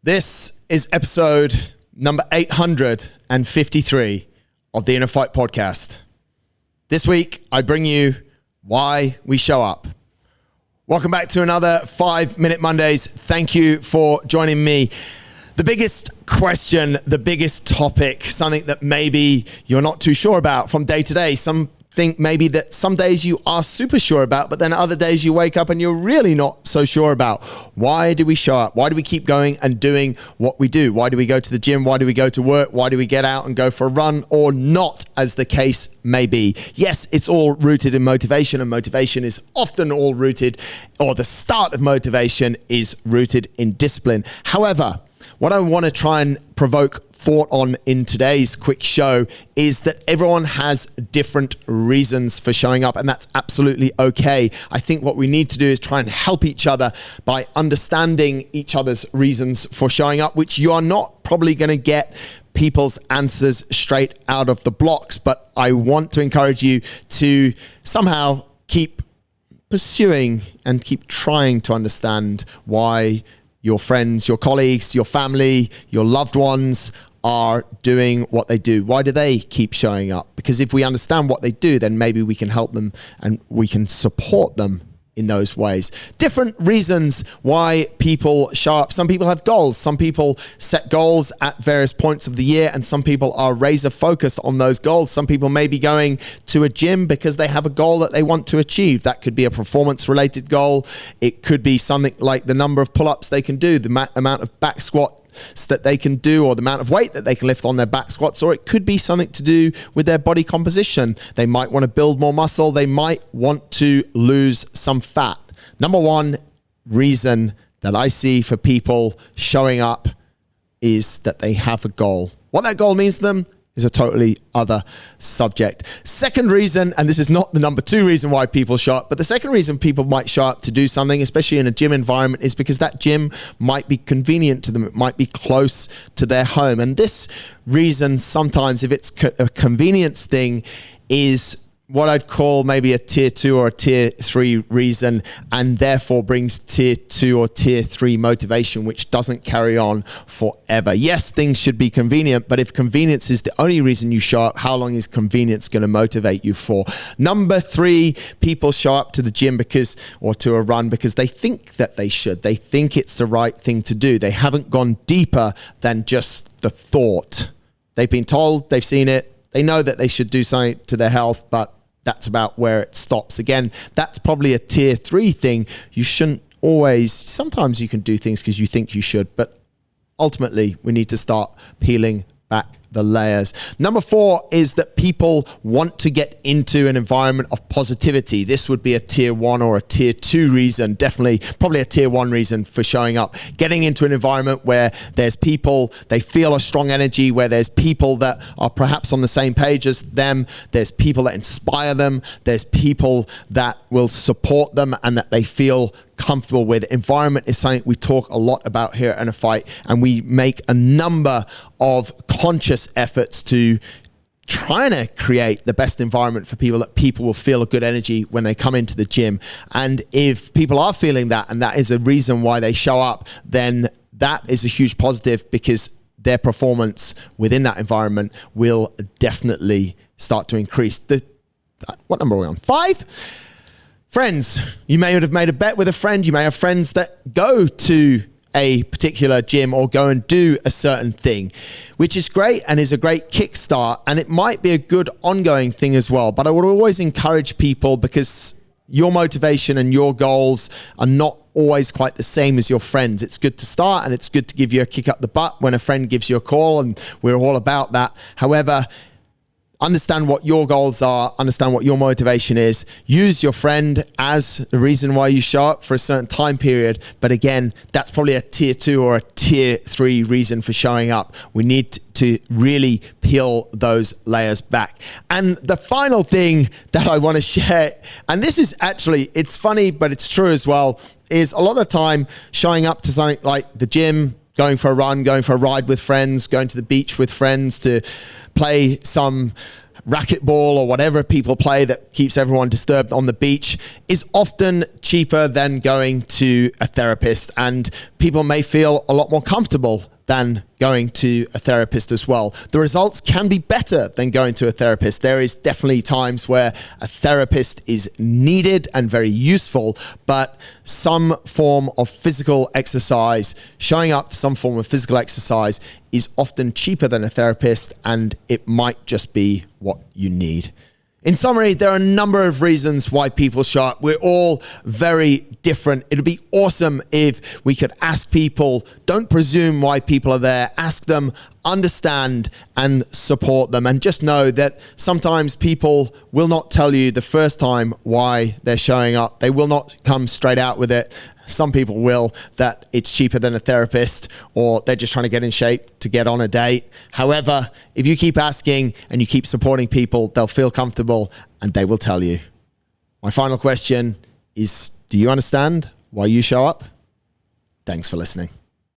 This is episode number 853 of the InnerFight podcast. This week, I bring you why we show up. Welcome back to another 5-Minute Mondays. Thank you for joining me. The biggest question, the biggest topic, something that maybe you're not too sure about from day to day. Some think maybe that some days you are super sure about, but then other days you wake up and you're really not so sure about. Why do we show up? Why do we keep going and doing what we do? Why do we go to the gym? Why do we go to work? Why do we get out and go for a run or not, as the case may be? Yes, it's all rooted in motivation, and motivation is often all rooted, or the start of motivation is rooted in discipline. However, what I want to try and provoke thought on in today's quick show is that everyone has different reasons for showing up, and that's absolutely okay. I think what we need to do is try and help each other by understanding each other's reasons for showing up, which you are not probably going to get people's answers straight out of the blocks, but I want to encourage you to somehow keep pursuing and keep trying to understand why your friends, your colleagues, your family, your loved ones are doing what they do. Why do they keep showing up? Because if we understand what they do, then maybe we can help them and we can support them in those ways. Different reasons why people show up. Some people have goals. Some people set goals at various points of the year, and some people are razor focused on those goals. Some people may be going to a gym because they have a goal that they want to achieve. That could be a performance related goal. It could be something like the number of pull-ups they can do, the amount of back squats that they can do, or the amount of weight that they can lift on their back squats, or it could be something to do with their body composition. They might want to build more muscle. They might want to lose some fat. Number one reason that I see for people showing up is that they have a goal. What that goal means to them is a totally other subject. Second reason, and this is not the number two reason why people show up, but the second reason people might show up to do something, especially in a gym environment, is because that gym might be convenient to them. It might be close to their home. And this reason, sometimes if it's a convenience thing, is what I'd call maybe a tier 2 or a tier 3 reason, and therefore brings tier 2 or tier 3 motivation, which doesn't carry on forever. Yes, things should be convenient, but if convenience is the only reason you show up, how long is convenience going to motivate you for? Number 3, people show up to the gym or to a run because they think that they should. They think it's the right thing to do. They haven't gone deeper than just the thought. They've been told, they've seen it, they know that they should do something to their health, but that's about where it stops. Again, that's probably a tier 3 thing. You shouldn't always, sometimes you can do things because you think you should, but ultimately we need to start peeling back the layers. Number 4 is that people want to get into an environment of positivity. This would be a tier 1 or a tier 2 reason, definitely, probably a tier 1 reason for showing up. Getting into an environment where there's people, they feel a strong energy, where there's people that are perhaps on the same page as them, there's people that inspire them, there's people that will support them and that they feel comfortable with. Environment is something we talk a lot about here at InnerFight, and we make a number of conscious efforts to trying to create the best environment for people, that people will feel a good energy when they come into the gym. And if people are feeling that, and that is a reason why they show up, then that is a huge positive, because their performance within that environment will definitely start to increase. What number are we on? 5? Friends. You may have made a bet with a friend. You may have friends that go to a particular gym or go and do a certain thing, which is great and is a great kickstart, and it might be a good ongoing thing as well. But I would always encourage people, because your motivation and your goals are not always quite the same as your friends. It's good to start, and it's good to give you a kick up the butt when a friend gives you a call, and we're all about that. However, understand what your goals are, understand what your motivation is. Use your friend as the reason why you show up for a certain time period. But again, that's probably a tier 2 or a tier 3 reason for showing up. We need to really peel those layers back. And the final thing that I want to share, and this is actually, it's funny, but it's true as well, is a lot of the time showing up to something like the gym, going for a run, going for a ride with friends, going to the beach with friends to play some racquetball or whatever people play that keeps everyone disturbed on the beach is often cheaper than going to a therapist, and people may feel a lot more comfortable than going to a therapist as well. The results can be better than going to a therapist. There is definitely times where a therapist is needed and very useful, but some form of physical exercise, showing up to some form of physical exercise is often cheaper than a therapist, and it might just be what you need. In summary, there are a number of reasons why people show up. We're all very different. It'd be awesome if we could ask people, don't presume why people are there, ask them, understand and support them. And just know that sometimes people will not tell you the first time why they're showing up. They will not come straight out with it. Some people will, that it's cheaper than a therapist, or they're just trying to get in shape to get on a date. However, if you keep asking and you keep supporting people, they'll feel comfortable and they will tell you. My final question is, do you understand why you show up? Thanks for listening.